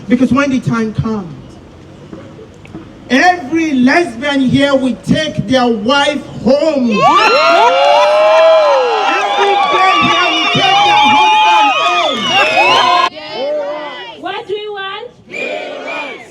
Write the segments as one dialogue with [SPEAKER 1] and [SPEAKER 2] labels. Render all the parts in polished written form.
[SPEAKER 1] Because when the time comes, every lesbian here will take their wife home. Every girl here will take their husband home.
[SPEAKER 2] What do we want?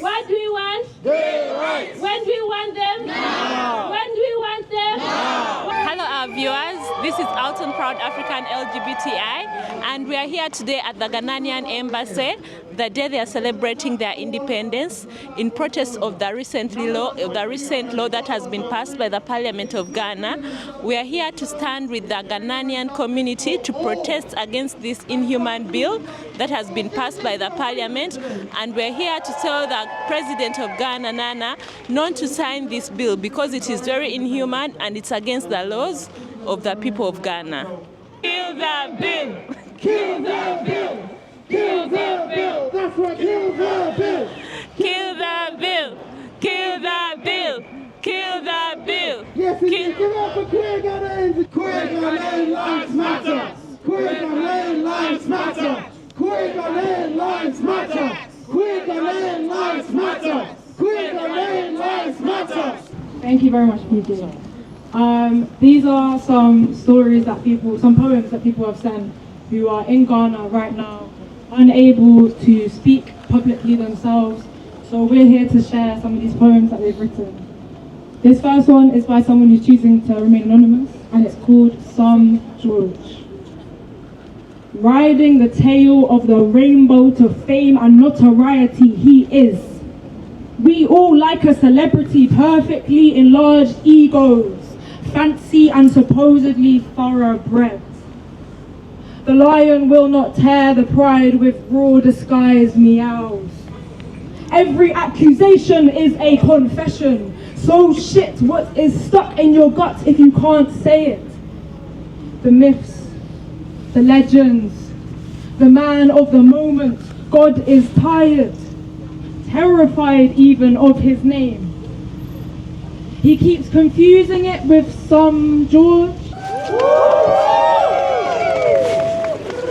[SPEAKER 2] What do we want? When do we want them? Now. When do we want them? Now. Hello, our viewers. This is Out and Proud African LGBTI, and we are here today at the Ghanaian Embassy, the day they are celebrating their independence, in protest of the recent law that has been passed by the Parliament of Ghana. We are here to stand with the Ghanaian community to protest against this inhuman bill that has been passed by the Parliament, and we're here to tell the President of Ghana, Nana, not to sign this bill because it is very inhuman and it's against the laws of the people of Ghana. Kill the bill!
[SPEAKER 1] Kill the bill! Kill the bill! That's right, kill the bill!
[SPEAKER 2] Kill the bill! Kill the bill! Kill the bill!
[SPEAKER 1] Yes, give up for queer Ghanaians! Queer Ghanaian lives matter! Queer Ghanaian lives matter! Queer Ghanaian lives matter! Queer Ghanaian lives matter! Queer Ghanaian lives matter!
[SPEAKER 3] Thank you very much, PJ. These are some stories that some poems that people have sent who are in Ghana right now, unable to speak publicly themselves. So we're here to share some of these poems that they've written. This first one is by someone who's choosing to remain anonymous, and it's called Some George. Riding the tail of the rainbow to fame and notoriety he is. We all like a celebrity, perfectly enlarged egos, fancy and supposedly thoroughbred. The lion will not tear the pride with raw disguised meows. Every accusation is a confession. So shit, what is stuck in your gut if you can't say it? The myths, the legends, the man of the moment. God is tired, terrified even of his name. He keeps confusing it with some George.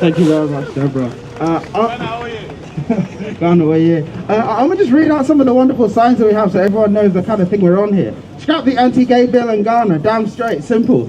[SPEAKER 1] Thank you very much, Deborah. Gone away, yeah. I'm going to just read out some of the wonderful signs that we have so everyone knows the kind of thing we're on here. Scrap the anti-gay bill in Ghana, damn straight, simple.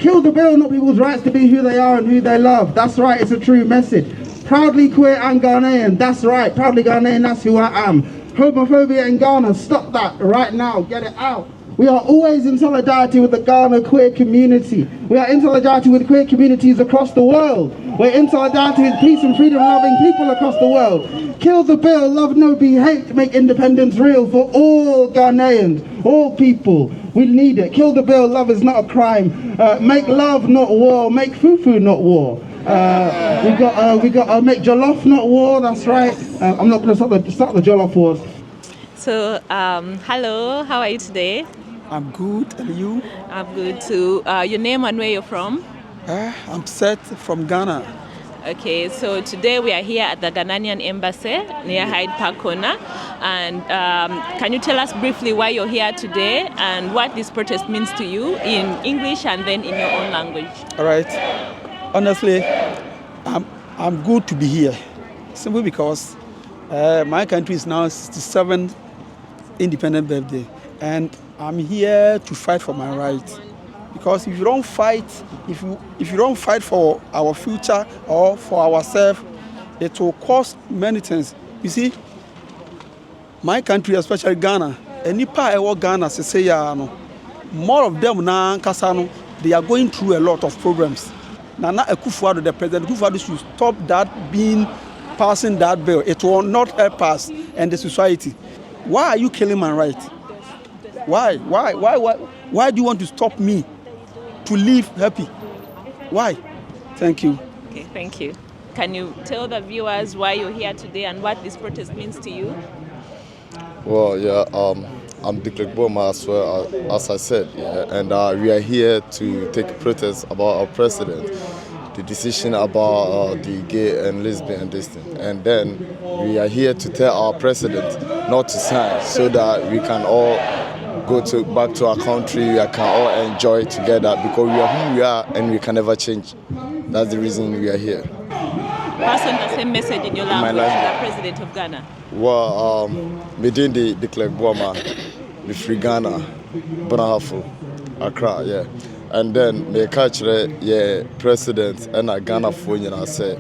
[SPEAKER 1] Kill the bill, not people's rights to be who they are and who they love. That's right, it's a true message. Proudly queer and Ghanaian, that's right, proudly Ghanaian, that's who I am. Homophobia in Ghana, stop that right now, get it out. We are always in solidarity with the Ghana queer community. We are in solidarity with queer communities across the world. We're in solidarity with peace and freedom loving people across the world. Kill the bill, love no be hate, make independence real for all Ghanaians, all people. We need it. Kill the bill, love is not a crime. Make love, not war. Make fufu, not war. We got make jollof, not war. That's right. I'm not going to start the jollof wars.
[SPEAKER 2] So, hello, how are you today?
[SPEAKER 4] I'm good, and you?
[SPEAKER 2] I'm good too. Your name and where you're from?
[SPEAKER 4] I'm Seth from Ghana.
[SPEAKER 2] Okay, so today we are here at the Ghanaian Embassy near Hyde Park Corner. And can you tell us briefly why you're here today and what this protest means to you in English and then in your own language?
[SPEAKER 4] All right. Honestly, I'm good to be here. Simply because my country is now 67th independent birthday. And I'm here to fight for my rights. Because if you don't fight, if you don't fight for our future or for ourselves, it will cost many things. You see, my country, especially Ghana, Ghana, more of them now, they are going through a lot of problems. Nana Akufo-Addo, the President Akufo-Addo, should stop passing that bill. It will not help us and the society. Why are you killing my right? Why do you want to stop me to live happy? Why? Thank you.
[SPEAKER 2] Okay, thank you. Can you tell the viewers why you're here today and what this protest means to you?
[SPEAKER 5] Well, yeah, I'm Diklik Boma as well, as I said, yeah, and we are here to take a protest about our president, the decision about the gay and lesbian this thing. And then we are here to tell our president not to sign so that we can all go back to our country, we can all enjoy together because we are who we are and we can never change. That's the reason we are here.
[SPEAKER 2] pass on the same message in your language to the President of Ghana?
[SPEAKER 5] Well, me didn't declare Guama, me free Ghana, Bonahafo, Accra, yeah. And then me catch the president and a Ghana phone and I say,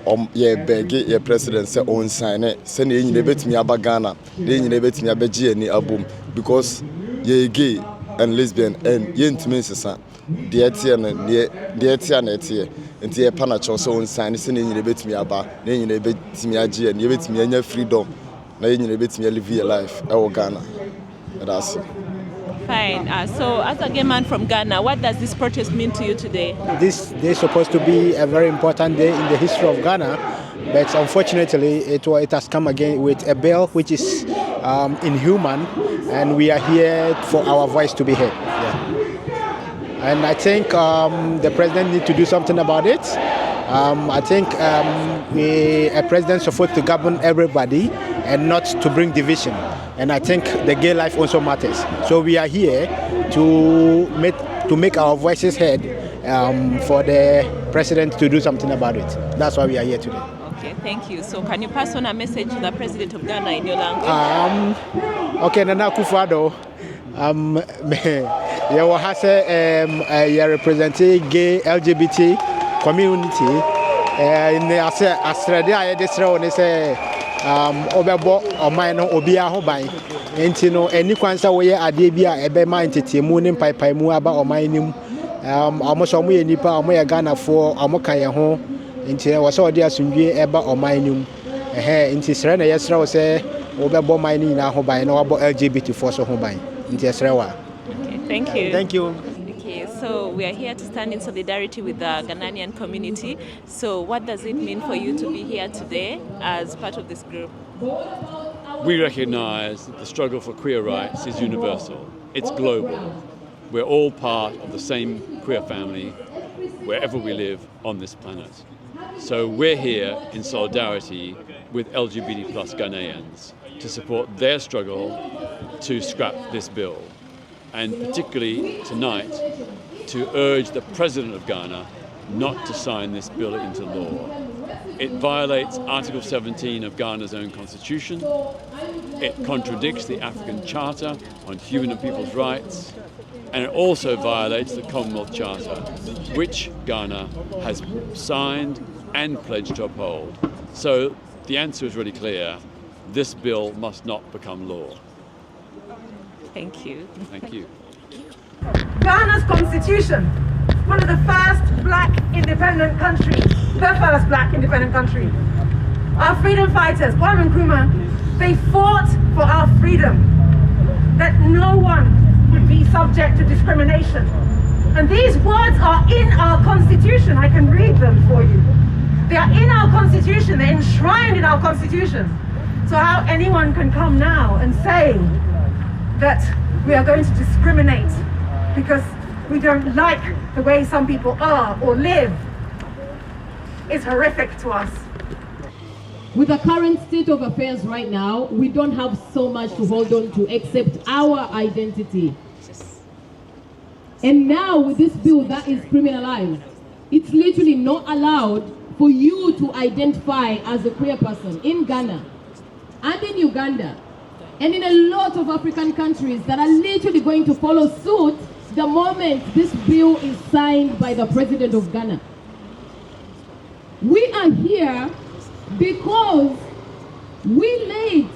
[SPEAKER 5] beg your president say on sign it, send you nebet me aba Ghana, then you nebet me abeji any album because ye gay and lesbian and ye intimate son. The Etienne, and the Panacho so on sign, sending you nebet me aba, then you nebet me a G and you bet me any freedom, now you nebet me live your life, our Ghana. That's it.
[SPEAKER 2] Fine. So, as a gay man from Ghana, what does this protest mean to you today?
[SPEAKER 6] This day is supposed to be a very important day in the history of Ghana, but unfortunately, it has come again with a bill which is inhuman, and we are here for our voice to be heard. Yeah. And I think the president needs to do something about it. I think a president is supposed to govern everybody and not to bring division. And I think the gay life also matters. So we are here to make our voices heard for the president to do something about it. That's why we are here today.
[SPEAKER 2] Okay, thank you. So can you pass on a message to the President of Ghana in your language?
[SPEAKER 6] Okay, Nana Akufo-Addo. You have representing gay LGBT community. In Australia, this round is Obebo or mine or Obia Hobay. And no any quansa way a debia a be mind to moon and pipe muaba or mining. Almost a way nipa or may Ghana for Amokaya home. Into was all dear Sunday eba or mining. Into Serena, yes, say Obebo mining in a hobby no about LGBT force or hobby. Into Srewa.
[SPEAKER 2] Okay, thank you.
[SPEAKER 6] Thank you.
[SPEAKER 2] Okay, so we are here to stand in solidarity with the Ghanaian community. So what does it mean for you to be here today as part of this group?
[SPEAKER 7] We recognize that the struggle for queer rights is universal. It's global. We're all part of the same queer family wherever we live on this planet. So we're here in solidarity with LGBT plus Ghanaians to support their struggle to scrap this bill. And particularly tonight, to urge the President of Ghana not to sign this bill into law. It violates Article 17 of Ghana's own constitution. It contradicts the African Charter on Human and People's Rights. And it also violates the Commonwealth Charter, which Ghana has signed and pledged to uphold. So the answer is really clear. This bill must not become law.
[SPEAKER 2] Thank you.
[SPEAKER 7] Thank you.
[SPEAKER 8] Ghana's constitution, one of the first black independent countries, the first black independent country. Our freedom fighters, Kwame Nkrumah, they fought for our freedom, that no one would be subject to discrimination. And these words are in our constitution. I can read them for you. They are in our constitution, they're enshrined in our constitution. So how anyone can come now and say that we are going to discriminate because we don't like the way some people are or live is horrific to us.
[SPEAKER 9] With the current state of affairs right now, we don't have so much to hold on to except our identity. And now with this bill that is criminalized, it's literally not allowed for you to identify as a queer person in Ghana and in Uganda and in a lot of African countries that are literally going to follow suit the moment this bill is signed by the President of Ghana. We are here because we let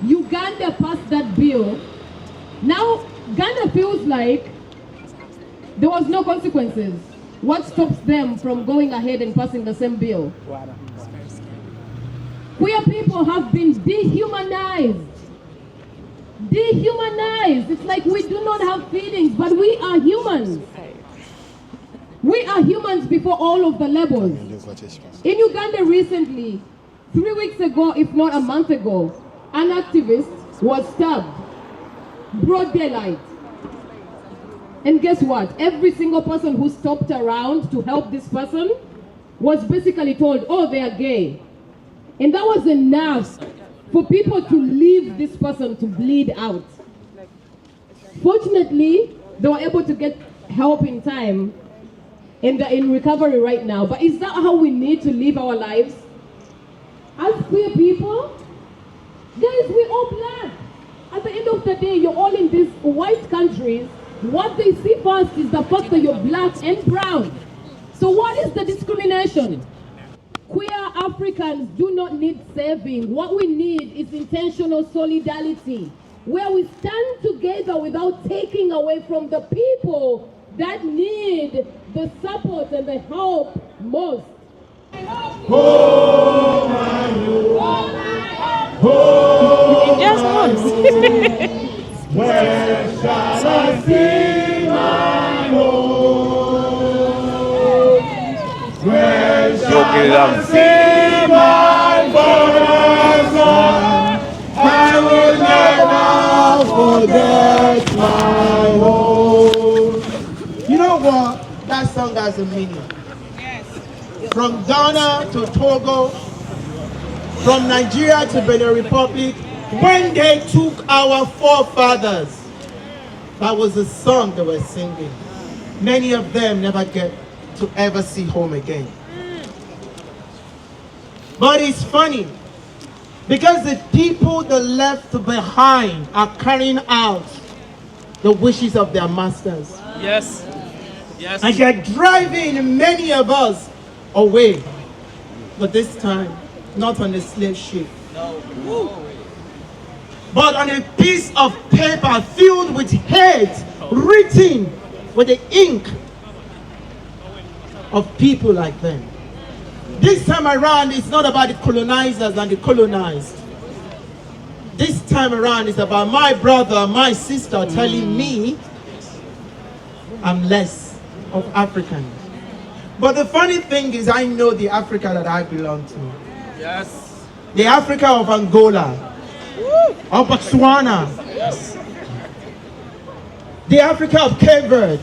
[SPEAKER 9] Uganda pass that bill. Now Ghana feels like there was no consequences. What stops them from going ahead and passing the same bill? Queer people have been dehumanized. Dehumanized. It's like we do not have feelings, but we are humans. We are humans before all of the labels. In Uganda recently, 3 weeks ago, if not a month ago, an activist was stabbed. Broad daylight. And guess what? Every single person who stopped around to help this person was basically told, oh, they are gay. And that was enough for people to leave this person to bleed out. Fortunately, they were able to get help in time. in recovery right now. But is that how we need to live our lives? As queer people? Guys, we're all black. At the end of the day, you're all in these white countries. What they see first is the fact that you're black and brown. So what is the discrimination? Queer Africans do not need saving. What we need is intentional solidarity, where we stand together without taking away from the people that need the support and the help most.
[SPEAKER 1] Oh, my Lord.
[SPEAKER 2] Just once.
[SPEAKER 1] Where shall I see my home? Where shall I see my father's son? I will never forget my home. You know what? That song has a meaning. From Ghana to Togo, from Nigeria to Benin Republic, when they took our forefathers, that was the song they were singing. Many of them never get to ever see home again. But it's funny, because the people they left behind are carrying out the wishes of their masters.
[SPEAKER 10] Yes. Yes.
[SPEAKER 1] And they're driving many of us away. But this time, not on a slave ship.
[SPEAKER 10] No.
[SPEAKER 1] But on a piece of paper filled with hate, written with the ink of people like them. This time around, it's not about the colonizers and the colonized. This time around, it's about my brother, my sister telling me I'm less of African. But the funny thing is, I know the Africa that I belong to.
[SPEAKER 10] Yes.
[SPEAKER 1] The Africa of Angola, of Botswana, the Africa of Cape Verde,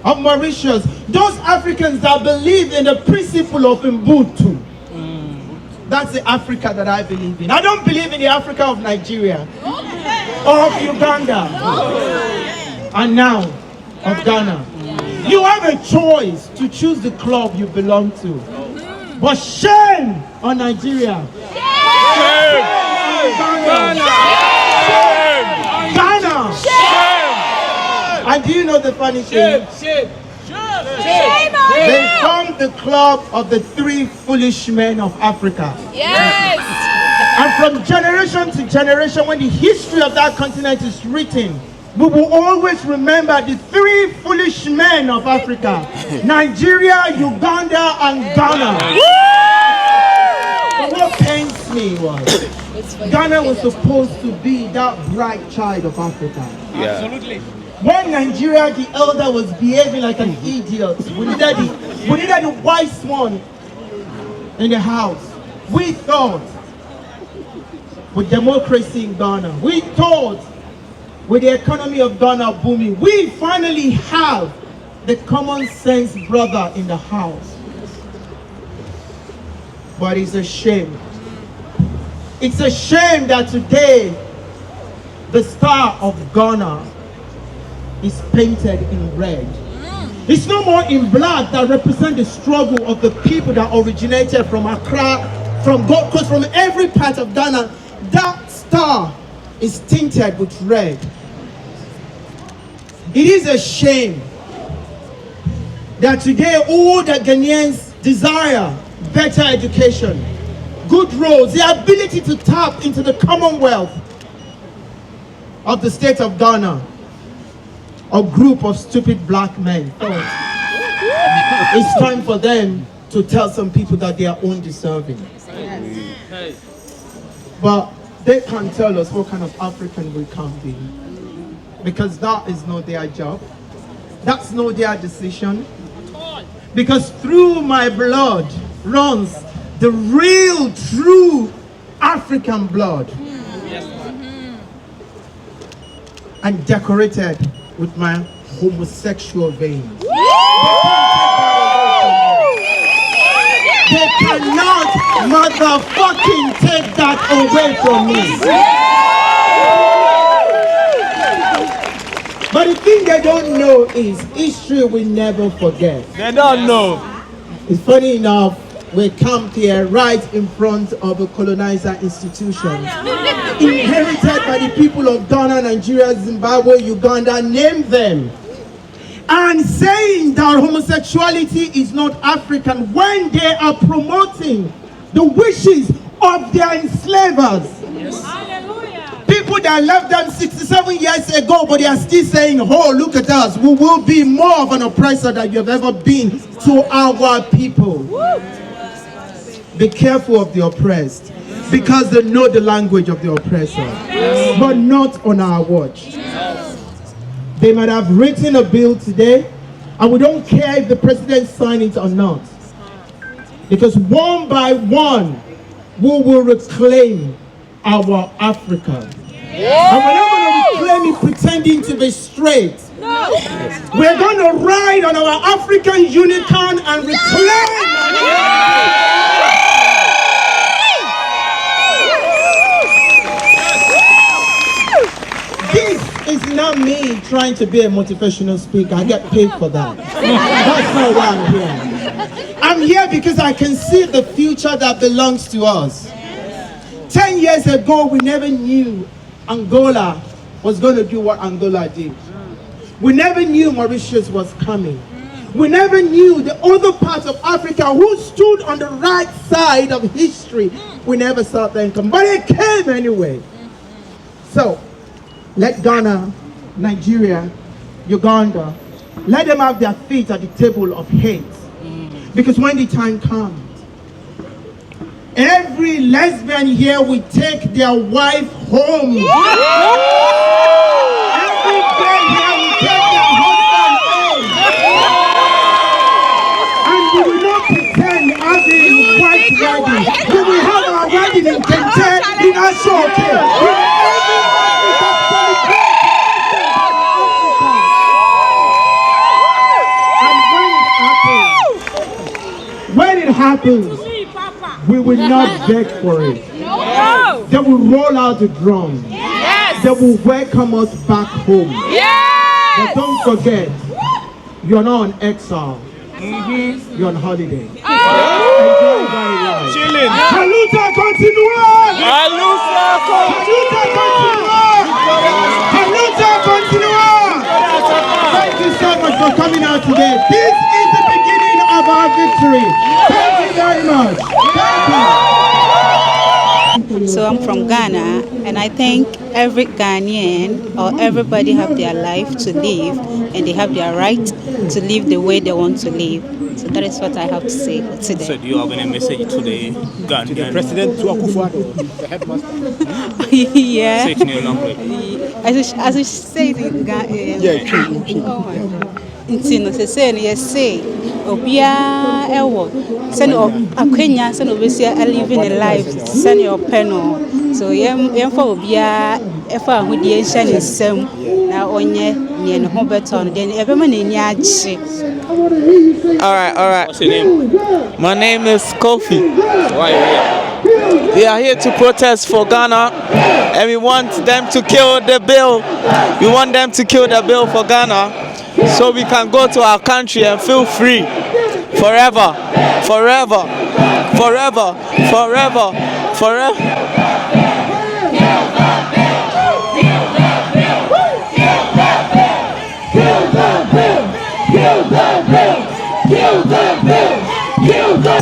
[SPEAKER 1] of Mauritius, those Africans that believe in the principle of Ubuntu. That's the Africa that I believe in. I don't believe in the Africa of Nigeria, or of Uganda, and now of Ghana. You have a choice to choose the club you belong to. But shame on Nigeria.
[SPEAKER 10] Shame.
[SPEAKER 1] Ghana. Ghana. And do you know the funny thing?
[SPEAKER 10] Shame.
[SPEAKER 1] They formed the club of the 3 foolish men of Africa.
[SPEAKER 2] Yes.
[SPEAKER 1] And from generation to generation, when the history of that continent is written, we will always remember the 3 foolish men of Africa: Nigeria, Uganda, and Ghana. But what pains me was Ghana was supposed to be that bright child of Africa.
[SPEAKER 10] Absolutely.
[SPEAKER 1] When Nigeria the elder was behaving like an idiot, we needed the wise one in the house. We thought with democracy in Ghana, we thought with the economy of Ghana booming, we finally have the common sense brother in the house. But it's a shame. It's a shame that today the star of Ghana is painted in red. It's no more in black that represents the struggle of the people that originated from Accra, from Gold Coast, from every part of Ghana. That star is tinted with red. It is a shame that today all the Ghanaians desire better education, good roads, the ability to tap into the commonwealth of the state of Ghana. A group of stupid black men thought it's time for them to tell some people that they are undeserving.
[SPEAKER 10] Hey.
[SPEAKER 1] But they can't tell us what kind of African we can be, because that is not their job. That's not their decision. Because through my blood runs the real, true African blood. And decorated with my homosexual veins. They cannot motherfucking take that away from me.
[SPEAKER 11] But the thing they don't know is history will never forget.
[SPEAKER 10] They don't know.
[SPEAKER 11] It's funny enough, we camped here right in front of a colonizer institution. Inherited by the people of Ghana, Nigeria, Zimbabwe, Uganda, name them. And saying that homosexuality is not African when they are promoting the wishes of their enslavers. People that left them 67 years ago, but they are still saying, oh, look at us. We will be more of an oppressor than you have ever been to our people. Be careful of the oppressed, because they know the language of the oppressor, but not on our watch. They might have written a bill today, and we don't care if the president signed it or not, because one by one, we will reclaim our Africa. And we're not going to reclaim it pretending to be straight. We're going to ride on our African unicorn and reclaim This is not me trying to be a motivational speaker. I get paid for that. That's not why I'm here. I'm here because I can see the future that belongs to us. 10 years ago, we never knew Angola was going to do what Angola did. We never knew Mauritius was coming. We never knew the other parts of Africa who stood on the right side of history. We never saw them come, but it came anyway. So, let Ghana, Nigeria, Uganda, let them have their feet at the table of hate. Because when the time comes, every lesbian here will take their wife home. Every gay here will take their husband home. And we will not pretend having white wedding. We will have our wedding in Kente, in Ashoke. When it happens, we will not beg for it. No. They will roll out the drum. Yes. They will welcome us back home. Yes. But don't forget, you're not on exile. You're on holiday. Enjoy very well.
[SPEAKER 10] Chilling.
[SPEAKER 11] Haluta continua!
[SPEAKER 10] Haluta
[SPEAKER 11] continua! Haluta continua! Thank you so much for coming out today. This is the beginning of our victory. Thank you very much. Thank you.
[SPEAKER 12] So I'm from Ghana, and I think every Ghanaian or everybody have their life to live, and they have their right to live the way they want to live. So that is what I have to say today.
[SPEAKER 10] So do you have any message to the Ghanaian?
[SPEAKER 6] To the President Akufo-Addo, the headmaster?
[SPEAKER 12] Yeah.
[SPEAKER 10] Say it in your language.
[SPEAKER 12] As you say it in Ghana. Oh my God. Ntino se say no say obia ewo send akwenya send obesia living a life send your penal so yem for obia efa ahudie nhya ne sam na onye ne ne ho beton den ebema na ni agye.
[SPEAKER 13] All right.
[SPEAKER 10] What's your name?
[SPEAKER 13] My name is Kofi.
[SPEAKER 10] Why are you here?
[SPEAKER 13] We are here to protest for Ghana, and we want them to kill the bill. We want them to kill the bill for Ghana, so we can go to our country and feel free forever, forever, forever, forever, forever.
[SPEAKER 14] Kill the bill! Kill the bill! Kill the bill! Kill the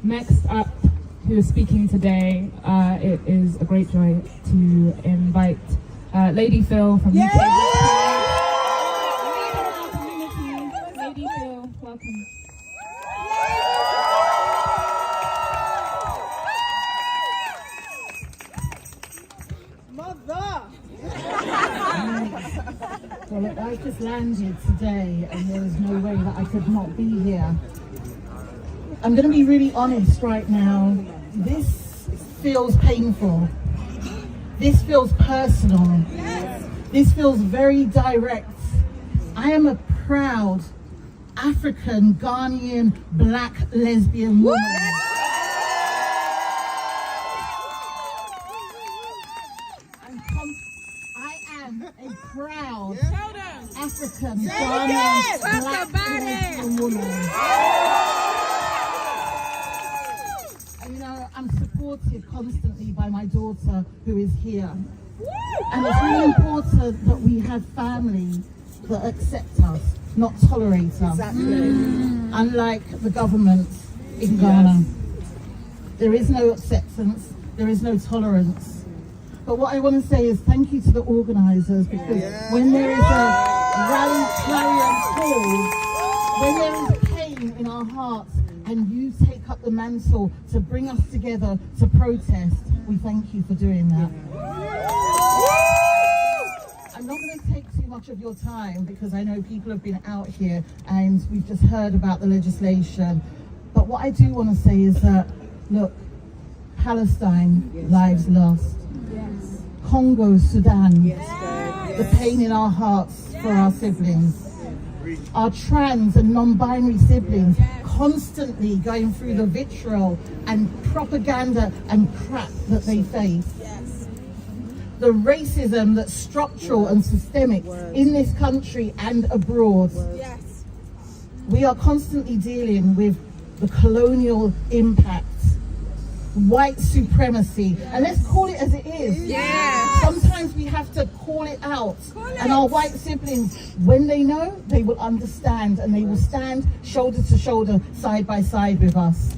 [SPEAKER 3] Next up, who is speaking today, it is a great joy to invite Lady Phil from UK. Lady Phil, welcome.
[SPEAKER 14] Mother!
[SPEAKER 15] Well, look, I just landed today and there is no way that I could not be here. I'm going to be really honest right now. This feels painful. This feels personal. This feels very direct. I am a proud African, Ghanaian, black lesbian woman. I am a proud African, Ghanaian, black lesbian woman. And you know, I'm supported constantly by my daughter who is here. And it's really important that we have family that accept us, not tolerate us. Exactly. Unlike the government in Ghana. There is no acceptance, there is no tolerance. But what I want to say is thank you to the organisers, because when there is a rally, clarion call, when there is pain in our hearts and you take up the mantle to bring us together to protest, we thank you for doing that. I'm not going to take too much of your time because I know people have been out here and we've just heard about the legislation. But what I do want to say is that, look, Palestine, lives lost. Yes. Congo, Sudan, the pain in our hearts for our siblings. Our trans and non-binary siblings constantly going through the vitriol and propaganda and crap that they face. The racism that's structural and systemic in this country and abroad. We are constantly dealing with the colonial impacts, white supremacy, and let's call it as it is. Sometimes we have to call it out, and our white siblings, when they know, they will understand and they will stand shoulder to shoulder, side by side with us.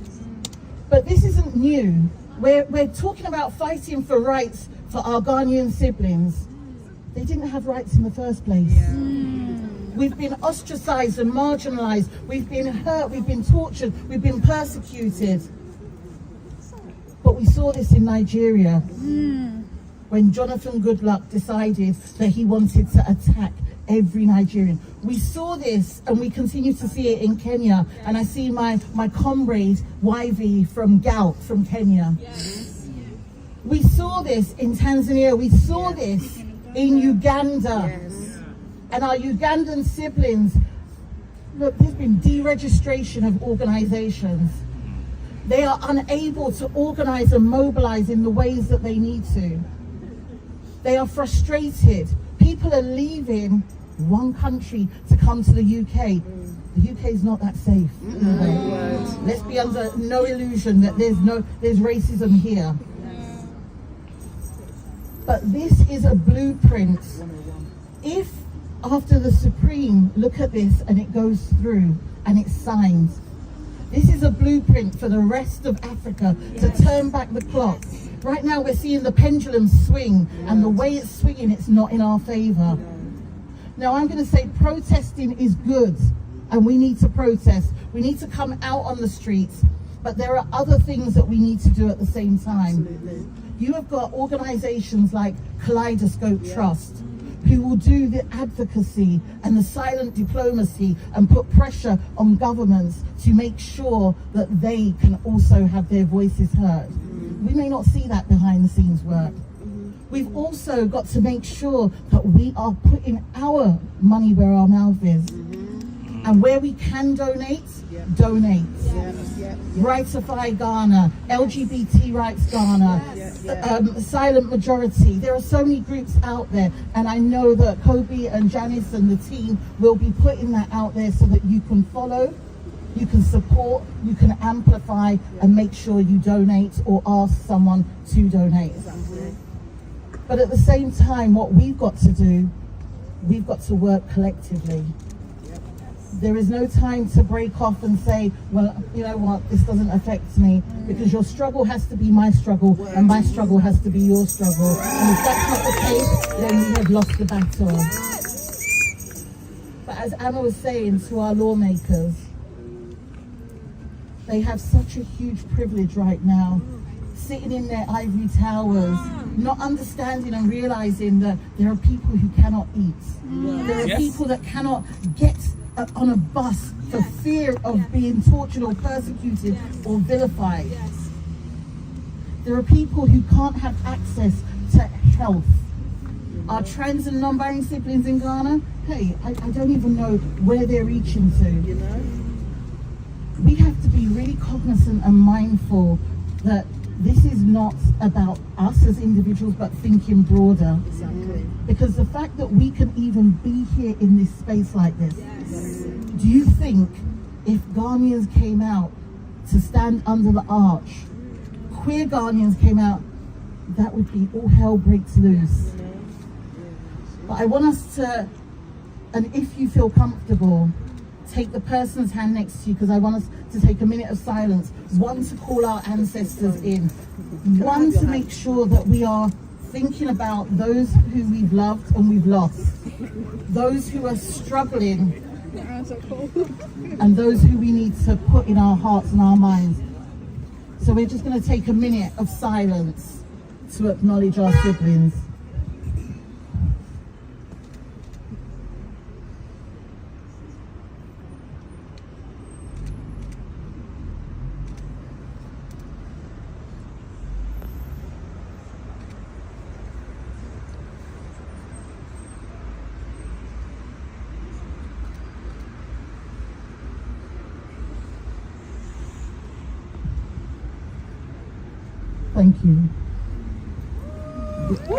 [SPEAKER 15] But this isn't new. We're talking about fighting for rights for our Ghanaian siblings. They didn't have rights in the first place. We've been ostracized and marginalized. We've been hurt, we've been tortured, we've been persecuted. But we saw this in Nigeria when Jonathan Goodluck decided that he wanted to attack every Nigerian. We saw this and we continue to see it in Kenya. And I see my comrade YV from Gout from Kenya. We saw this in Tanzania, we saw this in Uganda. And our Ugandan siblings, look, there's been deregistration of organizations. They are unable to organize and mobilize in the ways that they need to. They are frustrated. People are leaving one country to come to the UK. The UK is not that safe. Let's be under no illusion that there's racism here. But this is a blueprint. If after the Supreme look at this and it goes through and it's signed, this is a blueprint for the rest of Africa to turn back the clock. Right now we're seeing the pendulum swing, and the way it's swinging, it's not in our favor. Now I'm going to say protesting is good, and we need to protest. We need to come out on the streets, but there are other things that we need to do at the same time. You have got organizations like Kaleidoscope Trust, who will do the advocacy and the silent diplomacy and put pressure on governments to make sure that they can also have their voices heard. We may not see that behind the scenes work. We've also got to make sure that we are putting our money where our mouth is. And where we can donate, donate. Rightify Ghana, LGBT Rights Ghana, Silent Majority. There are so many groups out there, and I know that Kobe and Janice and the team will be putting that out there so that you can follow, you can support, you can amplify, and make sure you donate or ask someone to donate. But at the same time, what we've got to do, we've got to work collectively. There is no time to break off and say, well, you know what, this doesn't affect me, because your struggle has to be my struggle and my struggle has to be your struggle. And if that's not the case, then we have lost the battle. But as Anna was saying to our lawmakers, they have such a huge privilege right now, sitting in their ivory towers, not understanding and realizing that there are people who cannot eat. There are people that cannot get on a bus for fear of being tortured or persecuted or vilified. There are people who can't have access to health. Our trans and non-binary siblings in Ghana, hey, I don't even know where they're reaching to. We have to be really cognizant and mindful that this is not about us as individuals, but thinking broader. Exactly. Because the fact that we can even be here in this space like this, do you think if Ghanaians came out to stand under the arch, queer Ghanaians came out, that would be all hell breaks loose. But I want us to, and if you feel comfortable, take the person's hand next to you, because I want us to take a minute of silence. One, to call our ancestors in. One, to make sure that we are thinking about those who we've loved and we've lost. Those who are struggling. And those who we need to put in our hearts and our minds. So we're just going to take a minute of silence to acknowledge our siblings. Thank you. For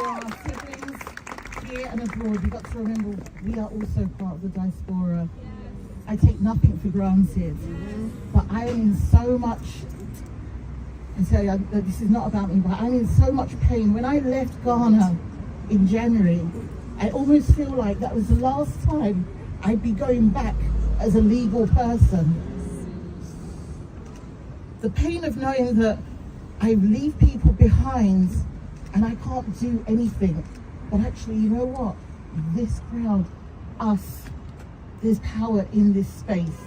[SPEAKER 15] our siblings here and abroad, you've got to remember we are also part of the diaspora. I take nothing for granted, but I am in so much, and so this is not about me, but I'm in so much pain. When I left Ghana in January, I almost feel like that was the last time I'd be going back as a legal person. The pain of knowing that I leave people behind and I can't do anything. But actually, you know what? This crowd, us, there's power in this space.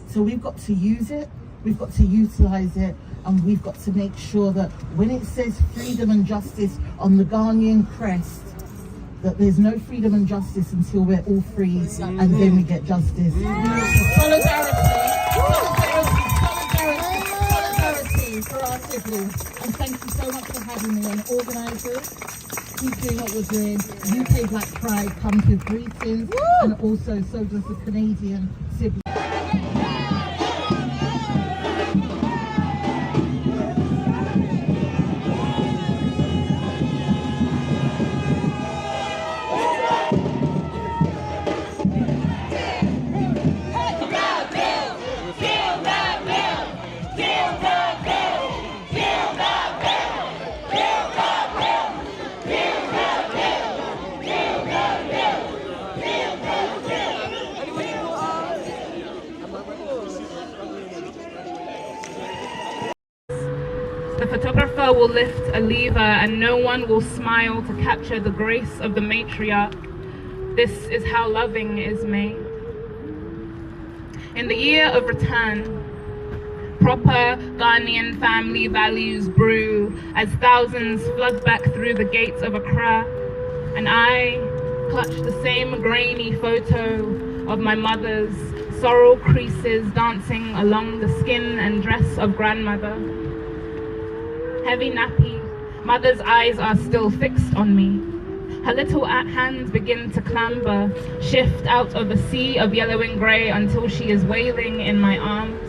[SPEAKER 15] So we've got to use it, we've got to utilize it, and we've got to make sure that when it says freedom and justice on the Ghanaian crest, that there's no freedom and justice until we're all free, and then we get justice. Solidarity for our siblings. And thank you so much for having me. And organisers, keep doing what you're doing. UK Black Pride comes with greetings, and also so does the Canadian siblings.
[SPEAKER 2] The photographer will lift a lever and no one will smile to capture the grace of the matriarch. This is how loving is made. In the year of return, proper Ghanaian family values brew as thousands flood back through the gates of Accra, and I clutch the same grainy photo of my mother's sorrel creases dancing along the skin and dress of grandmother. Heavy nappy, mother's eyes are still fixed on me. Her little hands begin to clamber, shift out of the sea of yellow and grey until she is wailing in my arms.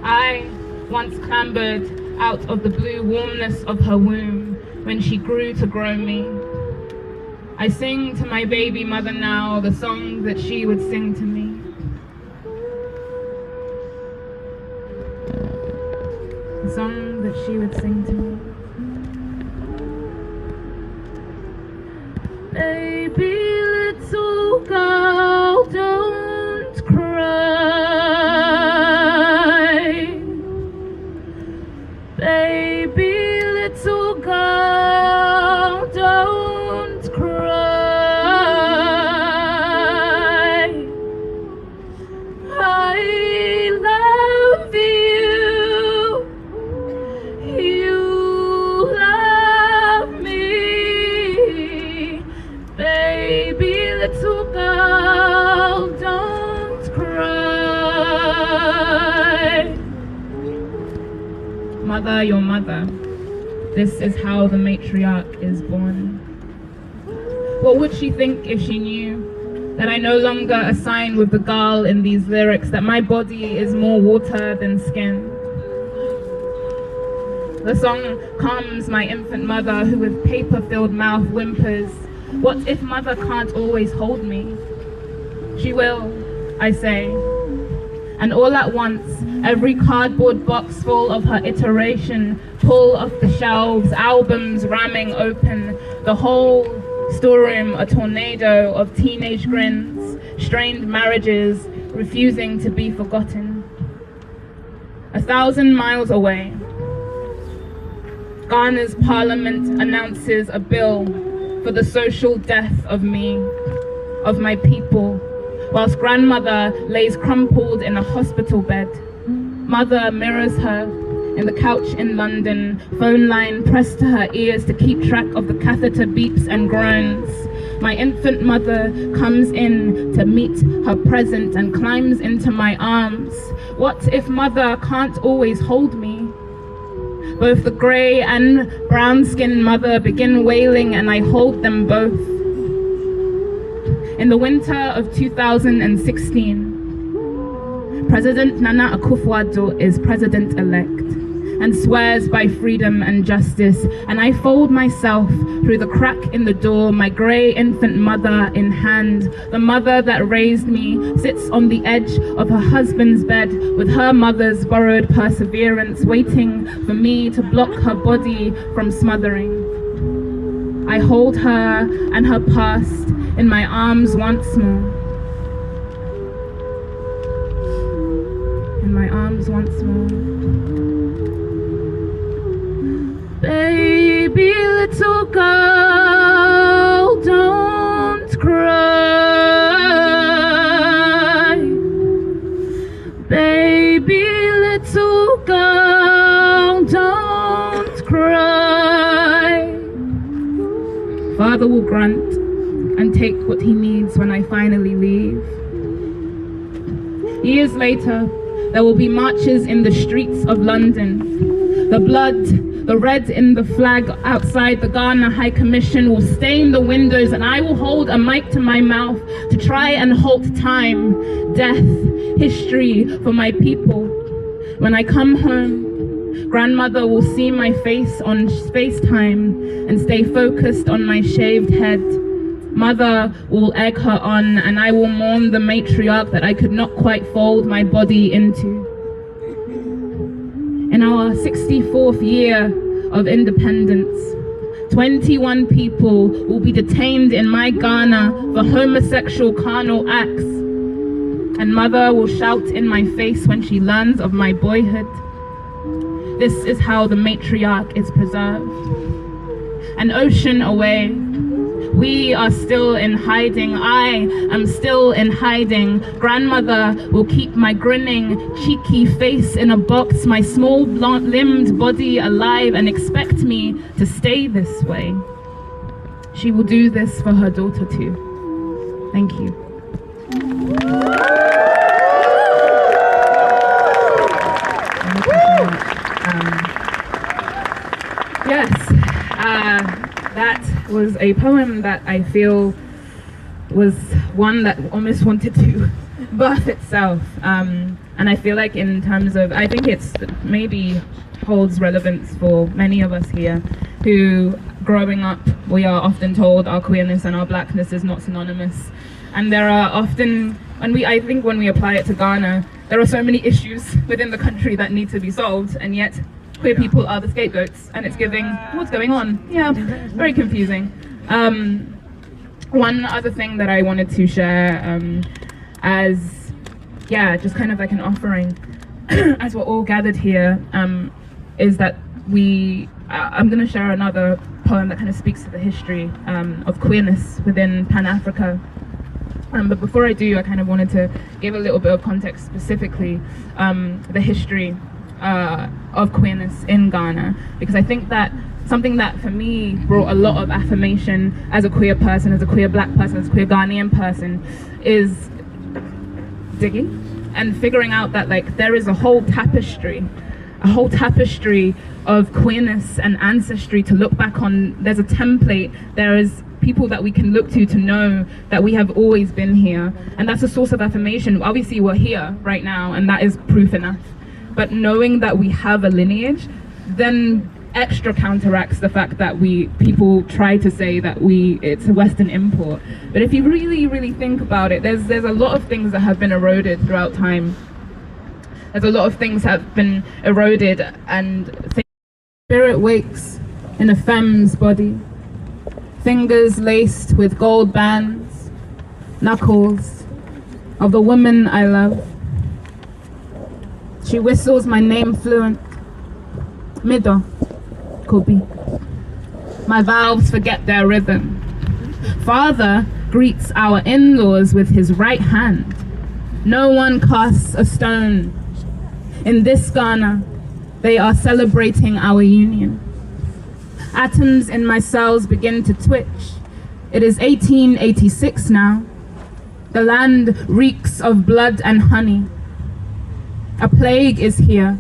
[SPEAKER 2] I once clambered out of the blue warmness of her womb when she grew to grow me. I sing to my baby mother now the songs that she would sing to me. The song that she would sing to me. Baby little girl, don't cry. Baby little girl, don't cry.
[SPEAKER 3] Mother, your mother. This is how the matriarch is born. What would she think if she knew that I no longer assign with the girl in these lyrics, that my body is more water than skin? The song calms my infant mother who with paper-filled mouth whimpers, what if mother can't always hold me? She will, I say. And all at once, every cardboard box full of her iteration pull off the shelves, albums ramming open, the whole storeroom a tornado of teenage grins, strained marriages, refusing to be forgotten. 1,000 miles away, Ghana's parliament announces a bill for the social death of me, of my people, whilst grandmother lays crumpled in a hospital bed. Mother mirrors her in the couch in London, phone line pressed to her ears to keep track of the catheter beeps and groans. My infant mother comes in to meet her present and climbs into my arms. What if mother can't always hold me? Both the grey and brown-skinned mother begin wailing and I hold them both. In the winter of 2016, President Nana Akufo-Addo is president-elect and swears by freedom and justice, and I fold myself through the crack in the door, my grey infant mother in hand. The mother that raised me sits on the edge of her husband's bed with her mother's borrowed perseverance, waiting for me to block her body from smothering. I hold her and her past in my arms once more. In my arms once more. Baby little girl, don't cry. Baby little girl, don't cry. Father will grunt and take what he needs when I finally leave. Years later, there will be marches in the streets of London. The blood, the red in the flag outside the Ghana High Commission will stain the windows, and I will hold a mic to my mouth to try and halt time, death, history for my people. When I come home, grandmother will see my face on FaceTime and stay focused on my shaved head. Mother will egg her on, and I will mourn the matriarch that I could not quite fold my body into. In our 64th year of independence, 21 people will be detained in my Ghana for homosexual carnal acts. And mother will shout in my face when she learns of my boyhood. This is how the matriarch is preserved. An ocean away, we are still in hiding. I am still in hiding. Grandmother will keep my grinning, cheeky face in a box, my small limbed body alive, and expect me to stay this way. She will do this for her daughter too. Thank you. That was a poem that I feel was one that almost wanted to birth itself. And I feel like in terms of, I think it's maybe holds relevance for many of us here who, growing up, we are often told our queerness and our blackness is not synonymous. And there are often, I think when we apply it to Ghana, there are so many issues within the country that need to be solved, and yet queer people are the scapegoats, and it's giving, what's going on? Yeah, very confusing. One other thing that I wanted to share as, just kind of like an offering, as we're all gathered here, is that I'm going to share another poem that kind of speaks to the history of queerness within Pan-Africa. But before I do, I kind of wanted to give a little bit of context, specifically the history of queerness in Ghana, because I think that something that for me brought a lot of affirmation as a queer person, as a queer black person, as a queer Ghanaian person, is digging and figuring out that like there is a whole tapestry a whole tapestry of queerness and ancestry to look back on. There's a template, there is people that we can look to know that we have always been here, and that's a source of affirmation. Obviously we're here right now, and that is proof enough, but knowing that we have a lineage then extra counteracts the fact that people try to say that it's a Western import. But if you really think about it, there's a lot of things that have been eroded throughout time. There's a lot of things have been eroded, and spirit wakes in a femme's body, fingers laced with gold bands, knuckles of the woman I love. She whistles my name fluent, Mido, Kobe. My valves forget their rhythm. Father greets our in-laws with his right hand. No one casts a stone. In this Ghana, they are celebrating our union. Atoms in my cells begin to twitch. It is 1886 now. The land reeks of blood and honey. A plague is here.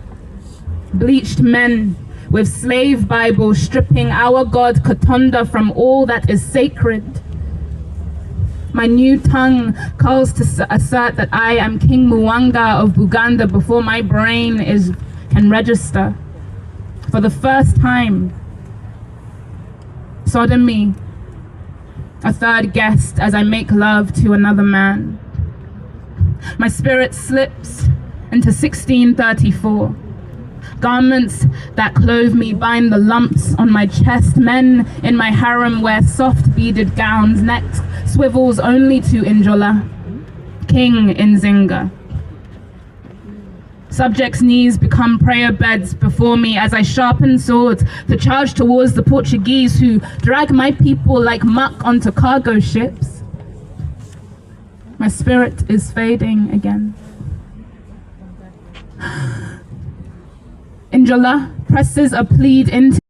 [SPEAKER 3] Bleached men with slave Bibles stripping our God Katonda from all that is sacred. My new tongue calls to assert that I am King Mwanga of Buganda before my brain can register. For the first time, sodomy, a third guest as I make love to another man. My spirit slips into 1634. Garments that clothe me bind the lumps on my chest. Men in my harem wear soft beaded gowns. Necks swivels only to Injola, king in Zinga. Subjects' knees become prayer beds before me as I sharpen swords to charge towards the Portuguese who drag my people like muck onto cargo ships. My spirit is fading again. Injola presses a plead into